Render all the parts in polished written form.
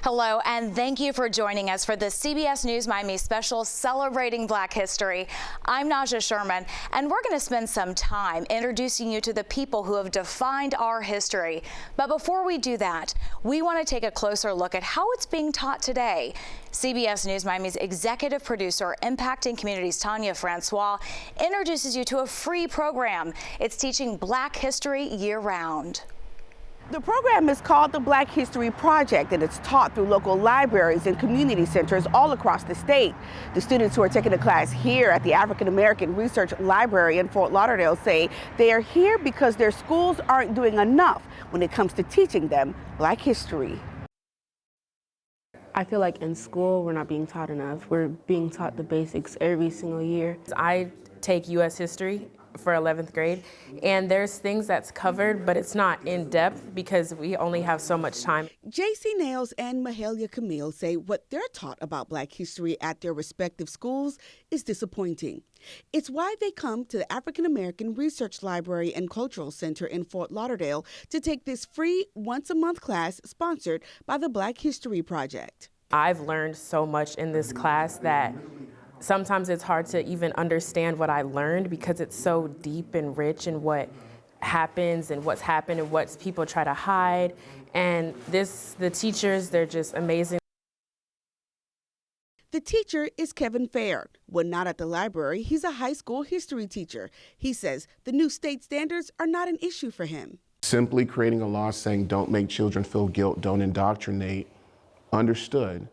Hello, and thank you for joining us for the CBS News Miami special celebrating Black history. I'm Naja Sherman, and we're going to spend some time introducing you to the people who have defined our history. But before we do that, we want to take a closer look at how it's being taught today. CBS News Miami's executive producer, Impacting Communities, Tanya Francois, introduces you to a free program. It's teaching Black history year-round. The program is called the Black History Project, and it's taught through local libraries and community centers all across the state. The students who are taking the class here at the African American Research Library in Fort Lauderdale say they are here because their schools aren't doing enough when it comes to teaching them Black history. I feel like in school we're not being taught enough. We're being taught the basics every single year. I take U.S. history for 11th grade, and there's things that's covered, but it's not in depth because we only have so much time. J.C. Nails and Mahalia Camille say what they're taught about Black history at their respective schools is disappointing. It's why they come to the African American Research Library and Cultural Center in Fort Lauderdale to take this free once-a-month class sponsored by the Black History Project. I've learned so much in this class that sometimes it's hard to even understand what I learned because it's so deep and rich in what happens and what's happened and what people try to hide. And the teachers, they're just amazing. The teacher is Kevin Fair. When not at the library, he's a high school history teacher. He says the new state standards are not an issue for him. Simply creating a law saying don't make children feel guilt, don't indoctrinate, understood.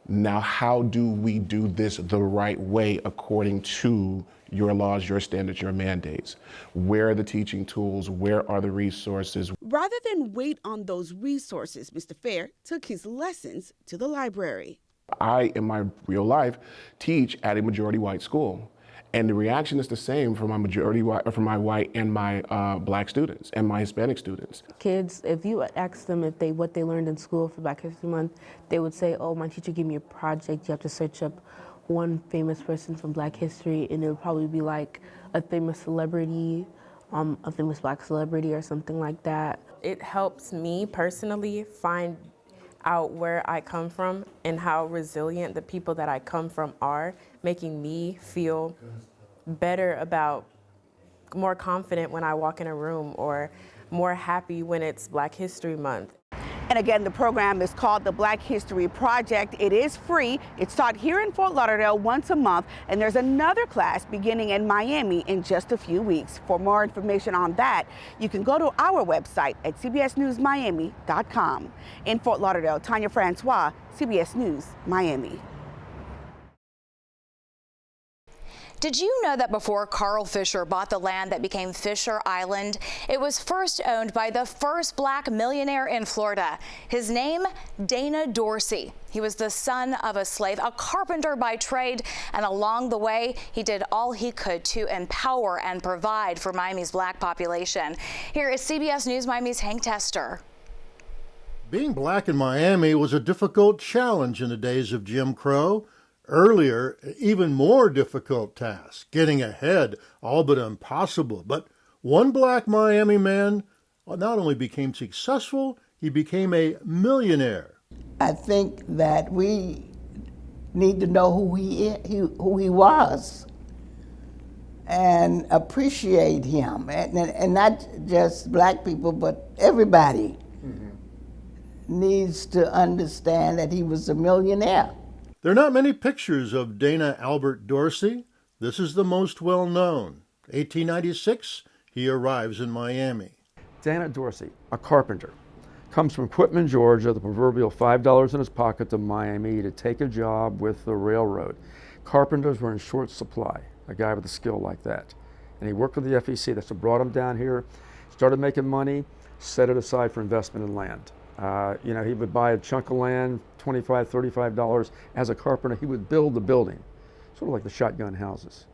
Now, how do we do this the right way according to your laws, your standards, your mandates? Where are the teaching tools? Where are the resources? Rather than wait on those resources, Mr. Fair took his lessons to the library. I, in my real life, teach at a majority white school. And the reaction is the same for my white and my Black students and my Hispanic students. Kids, if you ask them what they learned in school for Black History Month, they would say, oh, my teacher gave me a project. You have to search up one famous person from Black history, and it would probably be like a famous celebrity, a famous Black celebrity or something like that. It helps me personally find out where I come from and how resilient the people that I come from are, making me feel better more confident when I walk in a room or more happy when it's Black History Month. And again, the program is called the Black History Project. It is free. It's taught here in Fort Lauderdale once a month, and there's another class beginning in Miami in just a few weeks. For more information on that, you can go to our website at cbsnewsmiami.com. In Fort Lauderdale, Tanya Francois, CBS News, Miami. Did you know that before Carl Fisher bought the land that became Fisher Island, it was first owned by the first Black millionaire in Florida? His name, Dana Dorsy. He was the son of a slave, a carpenter by trade, and along the way, he did all he could to empower and provide for Miami's Black population. Here is CBS News Miami's Hank Tester. Being Black in Miami was a difficult challenge in the days of Jim Crow. Earlier, even more difficult task, getting ahead, all but impossible. But one Black Miami man not only became successful, he became a millionaire. I think that we need to know who he was and appreciate him. And not just Black people, but everybody needs to understand that he was a millionaire. There are not many pictures of Dana Albert Dorsey. This is the most well-known. 1896, he arrives in Miami. Dana Dorsey, a carpenter, comes from Quitman, Georgia, the proverbial $5 in his pocket to Miami to take a job with the railroad. Carpenters were in short supply, a guy with a skill like that. And he worked with the FEC. That's what brought him down here, started making money, set it aside for investment in land. He would buy a chunk of land, $25, $35. As a carpenter, he would build the building, sort of like the shotgun houses,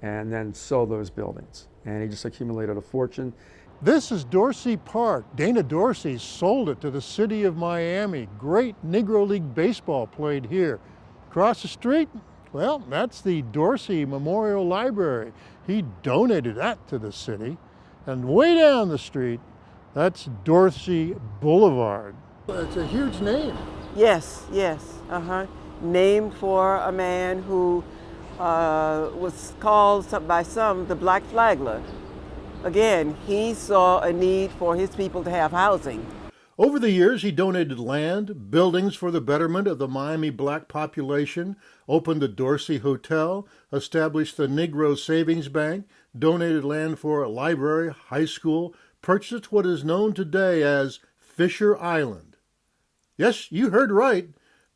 and then sell those buildings. And he just accumulated a fortune. This is Dorsey Park. Dana Dorsey sold it to the city of Miami. Great Negro League baseball played here. Across the street, well, that's the Dorsey Memorial Library. He donated that to the city. And way down the street, that's Dorsey Boulevard. It's a huge name. Yes, yes, named for a man who was called by some the Black Flagler. Again, he saw a need for his people to have housing. Over the years, he donated land, buildings for the betterment of the Miami black population, opened the Dorsy Hotel, established the Negro Savings Bank, donated land for a library, high school, purchased what is known today as Fisher Island. Yes, you heard right.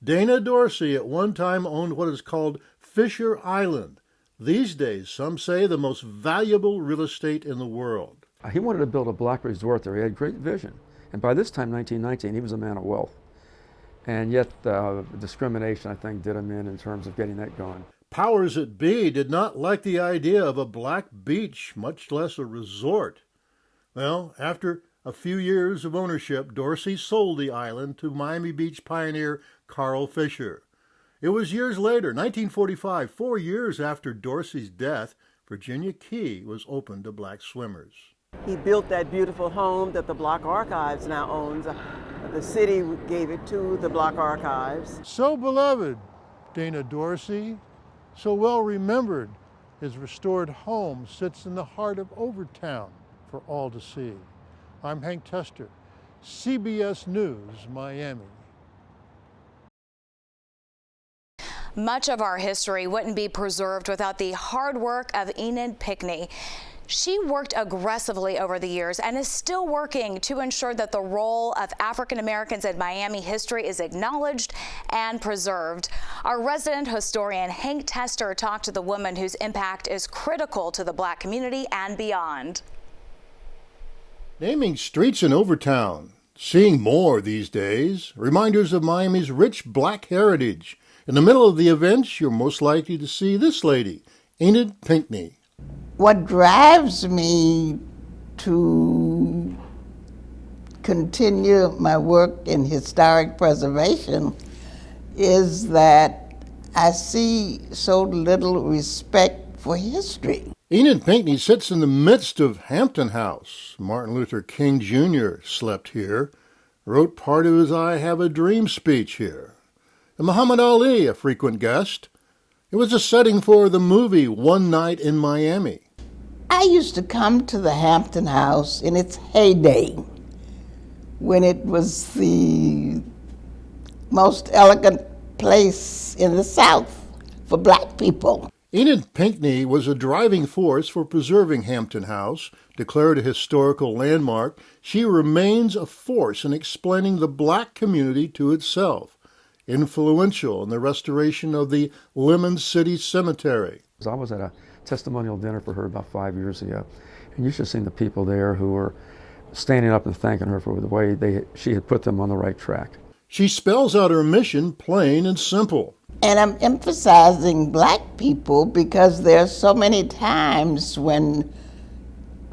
Dana Dorsey at one time owned what is called Fisher Island. These days, some say the most valuable real estate in the world. He wanted to build a black resort there. He had great vision. And by this time, 1919, he was a man of wealth. And yet, discrimination, I think, did him in terms of getting that going. Powers that be did not like the idea of a black beach, much less a resort. Well, after a few years of ownership, Dorsey sold the island to Miami Beach pioneer Carl Fisher. It was years later, 1945, 4 years after Dorsey's death, Virginia Key was opened to black swimmers. He built that beautiful home that the Block Archives now owns. The city gave it to the Block Archives. So beloved, Dana Dorsey, so well remembered, his restored home sits in the heart of Overtown for all to see. I'm Hank Tester, CBS News, Miami. Much of our history wouldn't be preserved without the hard work of Enid Pinckney. She worked aggressively over the years and is still working to ensure that the role of African Americans in Miami history is acknowledged and preserved. Our resident historian Hank Tester talked to the woman whose impact is critical to the black community and beyond. Naming streets in Overtown, seeing more these days, reminders of Miami's rich black heritage. In the middle of the events, you're most likely to see this lady, Enid Pinckney. What drives me to continue my work in historic preservation is that I see so little respect for history. Enid Pinckney sits in the midst of Hampton House. Martin Luther King Jr. slept here, wrote part of his I Have a Dream speech here. And Muhammad Ali, a frequent guest. It was a setting for the movie One Night in Miami. I used to come to the Hampton House in its heyday, when it was the most elegant place in the South for black people. Enid Pinckney was a driving force for preserving Hampton House. Declared a historical landmark, she remains a force in explaining the black community to itself. Influential in the restoration of the Lemon City Cemetery. I was at a testimonial dinner for her about 5 years ago, and you should have seen the people there who were standing up and thanking her for the way she had put them on the right track. She spells out her mission plain and simple. And I'm emphasizing black people because there are so many times when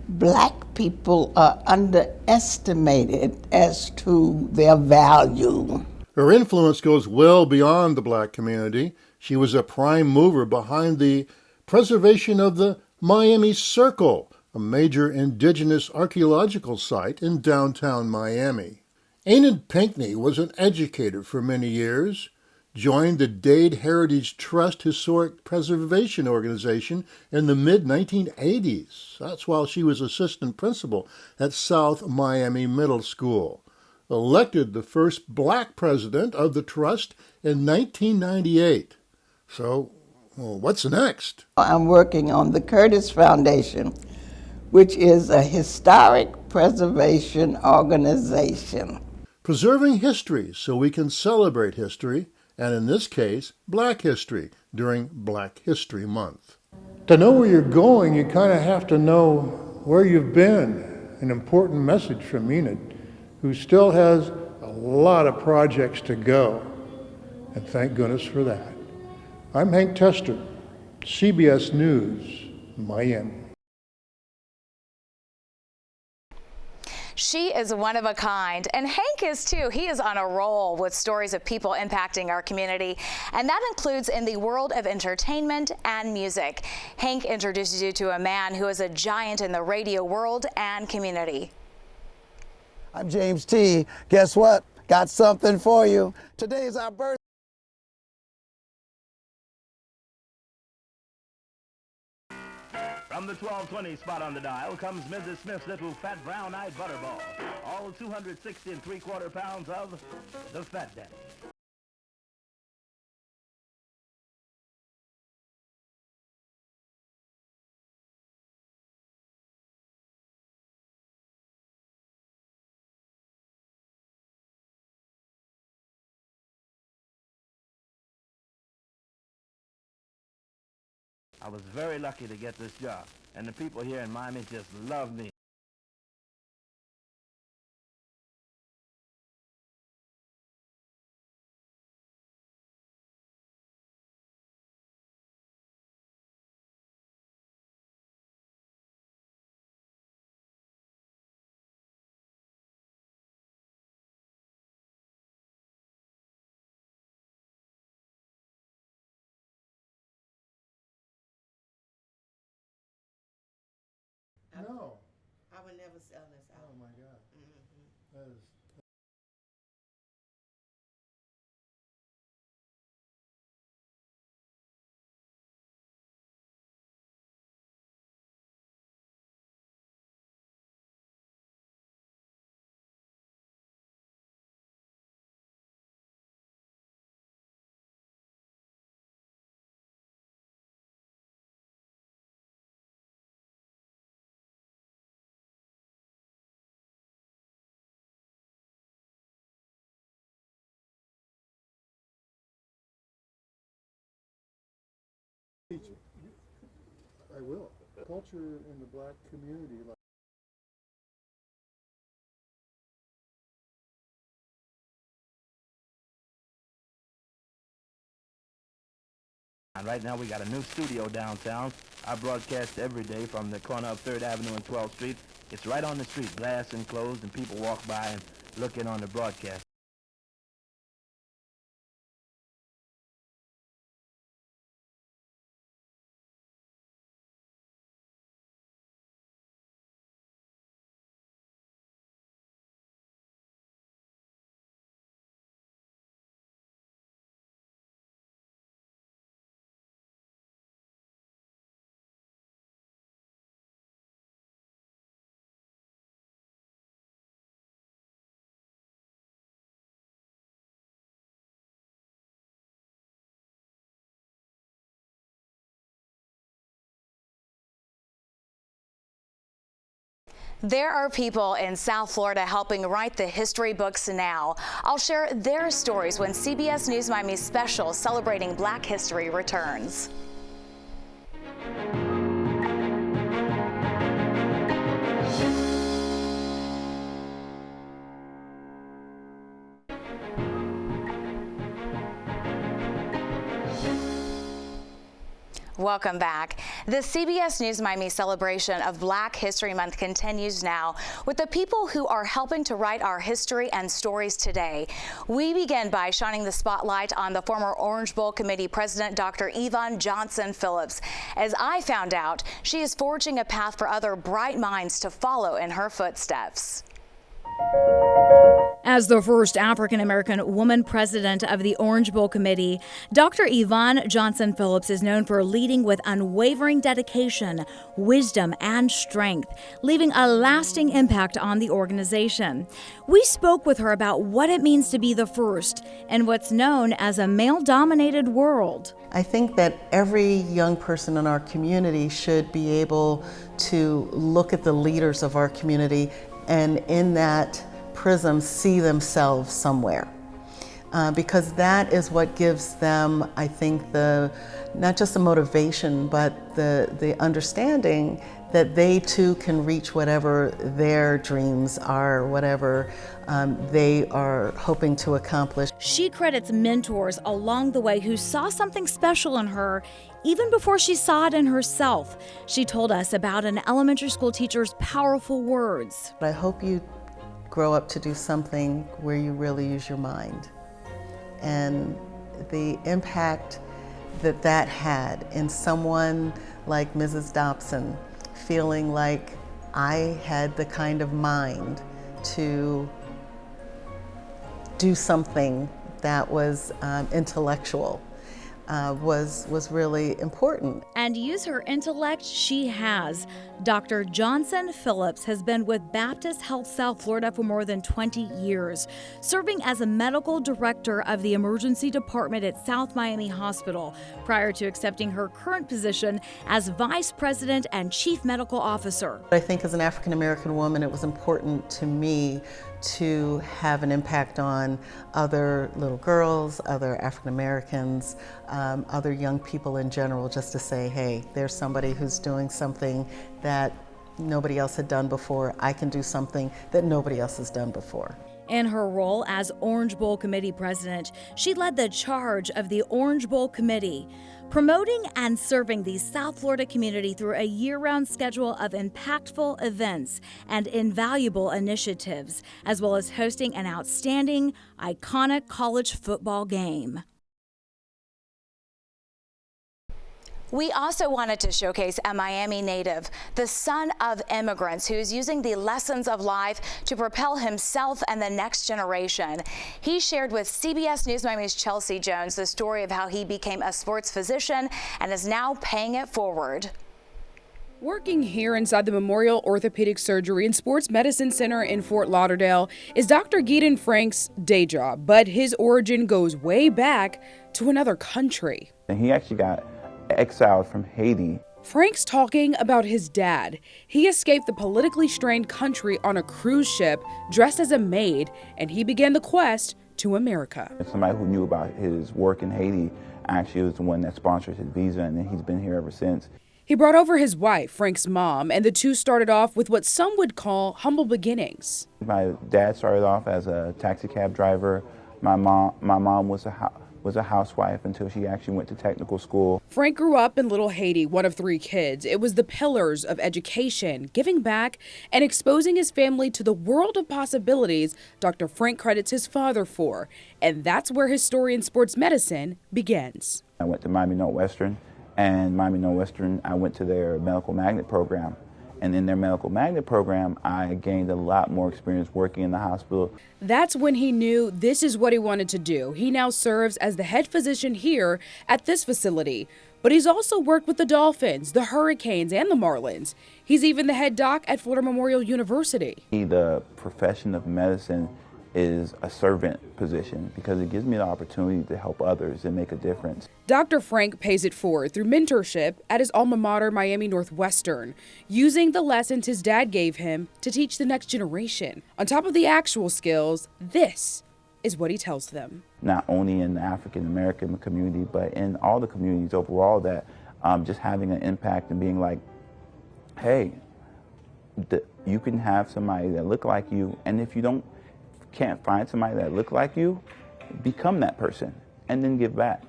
black people are underestimated as to their value. Her influence goes well beyond the black community. She was a prime mover behind the preservation of the Miami Circle, a major indigenous archaeological site in downtown Miami. Enid Pinckney was an educator for many years, joined the Dade Heritage Trust Historic Preservation Organization in the mid-1980s. That's while she was assistant principal at South Miami Middle School. Elected the first black president of the trust in 1998. So, what's next? I'm working on the Curtis Foundation, which is a historic preservation organization. Preserving history so we can celebrate history, and in this case, black history during Black History Month. To know where you're going, you kind of have to know where you've been. An important message from Enid, who still has a lot of projects to go, and thank goodness for that. I'm Hank Tester, CBS News, Miami. She is one of a kind, and Hank is too. He is on a roll with stories of people impacting our community, and that includes in the world of entertainment and music. Hank introduces you to a man who is a giant in the radio world and community. I'm James T. Guess what? got something for you. Today is our birthday. From the 1220 spot on the dial comes Mrs. Smith's little fat brown-eyed butterball. All 260 3/4 pounds of the Fat Daddy. I was very lucky to get this job, and the people here in Miami just love me. No. I would never sell this out. Oh my God. That is. I will. Culture in the black community. And right now we got a new studio downtown. I broadcast every day from the corner of 3rd Avenue and 12th Street. It's right on the street, glass enclosed, and people walk by and look in on the broadcast. There are people in South Florida helping write the history books now. I'll share their stories when CBS News Miami's special celebrating Black History returns. Welcome back. The CBS News Miami celebration of Black History Month continues now with the people who are helping to write our history and stories today. We begin by shining the spotlight on the former Orange Bowl Committee President, Dr. Ion Johnson Phillips. As I found out, she is forging a path for other bright minds to follow in her footsteps. As the first African-American woman president of the Orange Bowl Committee, Dr. Ion Johnson Phillips is known for leading with unwavering dedication, wisdom, and strength, leaving a lasting impact on the organization. We spoke with her about what it means to be the first in what's known as a male-dominated world. I think that every young person in our community should be able to look at the leaders of our community and in that prism see themselves somewhere, because that is what gives them, I think, not just the motivation, but the understanding that they too can reach whatever their dreams are, whatever they are hoping to accomplish. She credits mentors along the way who saw something special in her even before she saw it in herself. She told us about an elementary school teacher's powerful words. I hope you grow up to do something where you really use your mind. And the impact that that had in someone like Mrs. Dobson, feeling like I had the kind of mind to do something that was intellectual was really important. And use her intellect she has. Dr. Johnson Phillips has been with Baptist Health South Florida for more than 20 years, serving as a medical director of the emergency department at South Miami Hospital prior to accepting her current position as vice president and chief medical officer. I think as an African American woman, it was important to me to have an impact on other little girls, other African Americans, other young people in general, just to say, hey, there's somebody who's doing something that nobody else had done before. I can do something that nobody else has done before. In her role as Orange Bowl Committee president, she led the charge of the Orange Bowl Committee, promoting and serving the South Florida community through a year-round schedule of impactful events and invaluable initiatives, as well as hosting an outstanding, iconic college football game. We also wanted to showcase a Miami native, the son of immigrants, who's using the lessons of life to propel himself and the next generation. He shared with CBS News Miami's Chelsea Jones the story of how he became a sports physician and is now paying it forward. Working here inside the Memorial Orthopedic Surgery and Sports Medicine Center in Fort Lauderdale is Dr. Gedon Frank's day job, but his origin goes way back to another country. And he actually got exiled from Haiti. Frank's talking about his dad. He escaped the politically strained country on a cruise ship dressed as a maid, and he began the quest to America. Somebody who knew about his work in Haiti actually was the one that sponsored his visa, and then he's been here ever since. He brought over his wife, Frank's mom, and the two started off with what some would call humble beginnings. My dad started off as a taxi cab driver. My mom was a housewife until she actually went to technical school. Frank grew up in Little Haiti, one of 3 kids. It was the pillars of education, giving back, and exposing his family to the world of possibilities Dr. Frank credits his father for. And that's where his story in sports medicine begins. I went to Miami Northwestern, and Miami Northwestern, I went to their medical magnet program. And in their medical magnet program, I gained a lot more experience working in the hospital. That's when he knew this is what he wanted to do. He now serves as the head physician here at this facility. But he's also worked with the Dolphins, the Hurricanes, and the Marlins. He's even the head doc at Florida Memorial University. The profession of medicine is a servant position because it gives me the opportunity to help others and make a difference. Dr. Frank pays it forward through mentorship at his alma mater, Miami Northwestern, using the lessons his dad gave him to teach the next generation. On top of the actual skills, this is what he tells them. Not only in the African American community, but in all the communities overall, that just having an impact and being like, hey, you can have somebody that look like you, and if you can't find somebody that look like you, become that person and then give back.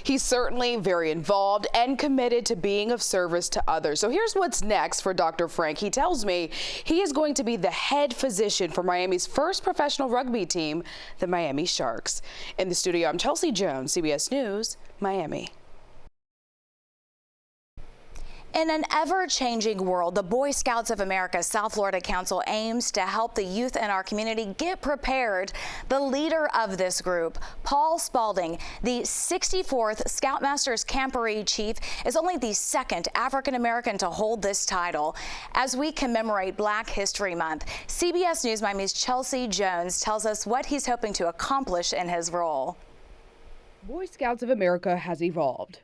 He's certainly very involved and committed to being of service to others. So here's what's next for Dr. Frank. He tells me he is going to be the head physician for Miami's first professional rugby team, the Miami Sharks. In the studio, I'm Chelsea Jones, CBS News, Miami. In an ever-changing world, the Boy Scouts of America South Florida Council aims to help the youth in our community get prepared. The leader of this group, Paul Spalding, the 64th Scoutmasters Camporee Chief, is only the 2nd African-American to hold this title. As we commemorate Black History Month, CBS News Miami's Chelsea Jones tells us what he's hoping to accomplish in his role. Boy Scouts of America has evolved.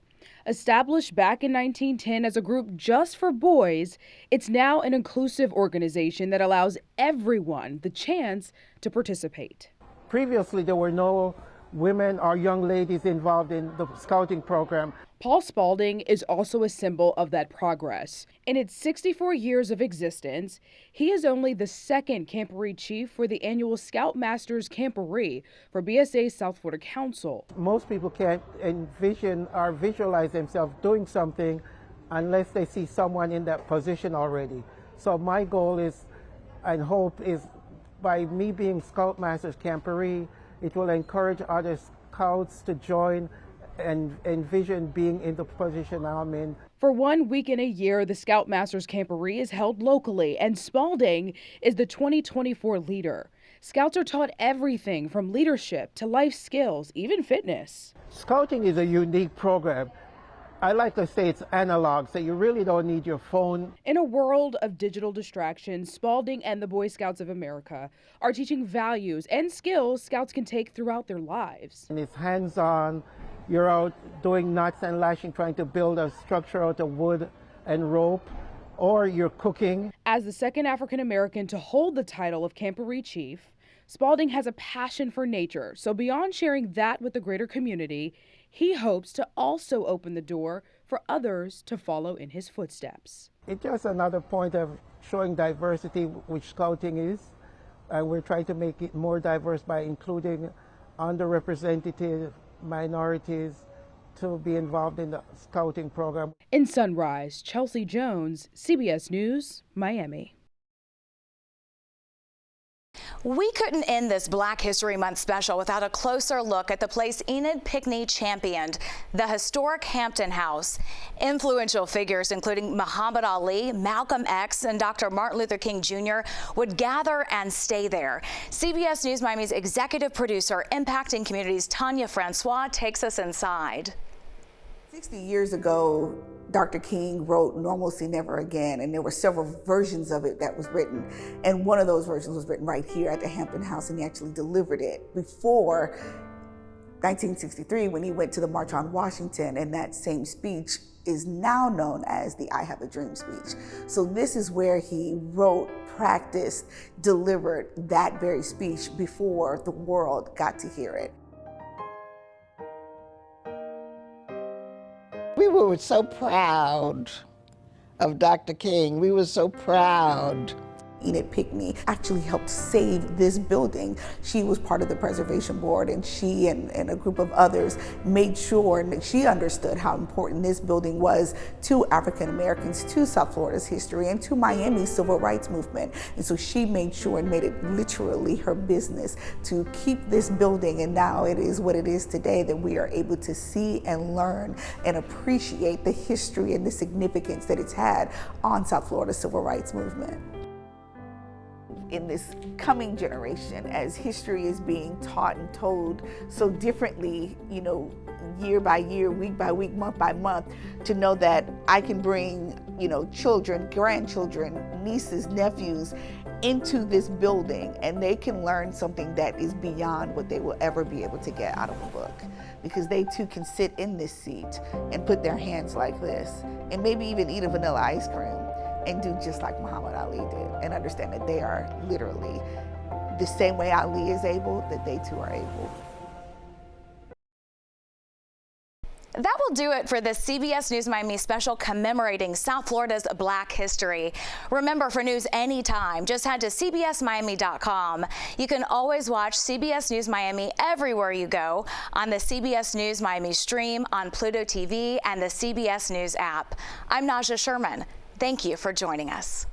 Established back in 1910 as a group just for boys, it's now an inclusive organization that allows everyone the chance to participate. Previously, there were no women or young ladies involved in the scouting program. Paul Spalding is also a symbol of that progress. In its 64 years of existence, he is only the 2nd Camporee Chief for the annual Scoutmasters Camporee for BSA South Florida Council. Most people can't envision or visualize themselves doing something unless they see someone in that position already. So my goal is and hope is by me being Scoutmasters Camporee, it will encourage other scouts to join envision being in the position I'm in. For 1 week in a year, the Scoutmasters Camporee is held locally, and Spalding is the 2024 leader. Scouts are taught everything from leadership to life skills, even fitness. Scouting is a unique program. I like to say it's analog, so you really don't need your phone. In a world of digital distractions, Spalding and the Boy Scouts of America are teaching values and skills Scouts can take throughout their lives. And it's hands-on. You're out doing knots and lashing, trying to build a structure out of wood and rope, or you're cooking. As the second African American to hold the title of Camporee Chief, Spalding has a passion for nature, so beyond sharing that with the greater community, he hopes to also open the door for others to follow in his footsteps. It's just another point of showing diversity, which Scouting is, and we're trying to make it more diverse by including underrepresented minorities to be involved in the Scouting program. In Sunrise, Chelsea Jones, CBS News, Miami. We couldn't end this Black History Month special without a closer look at the place Enid Pinckney championed, the historic Hampton House. Influential figures including Muhammad Ali, Malcolm X, and Dr. Martin Luther King Jr. would gather and stay there. CBS News Miami's executive producer, Impacting Communities, Tanya Francois, takes us inside. 60 years ago, Dr. King wrote Normalcy Never Again, and there were several versions of it that was written. And one of those versions was written right here at the Hampton House, and he actually delivered it before 1963 when he went to the March on Washington, and that same speech is now known as the I Have a Dream speech. So this is where he wrote, practiced, delivered that very speech before the world got to hear it. We were so proud of Dr. King. We were so proud. Enid Pinckney actually helped save this building. She was part of the preservation board, and she and a group of others made sure, and she understood how important this building was to African Americans, to South Florida's history, and to Miami's civil rights movement. And so she made sure and made it literally her business to keep this building, and now it is what it is today, that we are able to see and learn and appreciate the history and the significance that it's had on South Florida's civil rights movement. In this coming generation, as history is being taught and told so differently, you know, year by year, week by week, month by month, to know that I can bring, you know, children, grandchildren, nieces, nephews into this building, and they can learn something that is beyond what they will ever be able to get out of a book, because they too can sit in this seat and put their hands like this and maybe even eat a vanilla ice cream and do just like Muhammad Ali did, and understand that they are literally the same way Ali is able, that they too are able. That will do it for this CBS News Miami special commemorating South Florida's Black history. Remember, for news anytime, just head to cbsmiami.com. You can always watch CBS News Miami everywhere you go, on the CBS News Miami stream, on Pluto TV, and the CBS News app. I'm Naja Sherman. Thank you for joining us.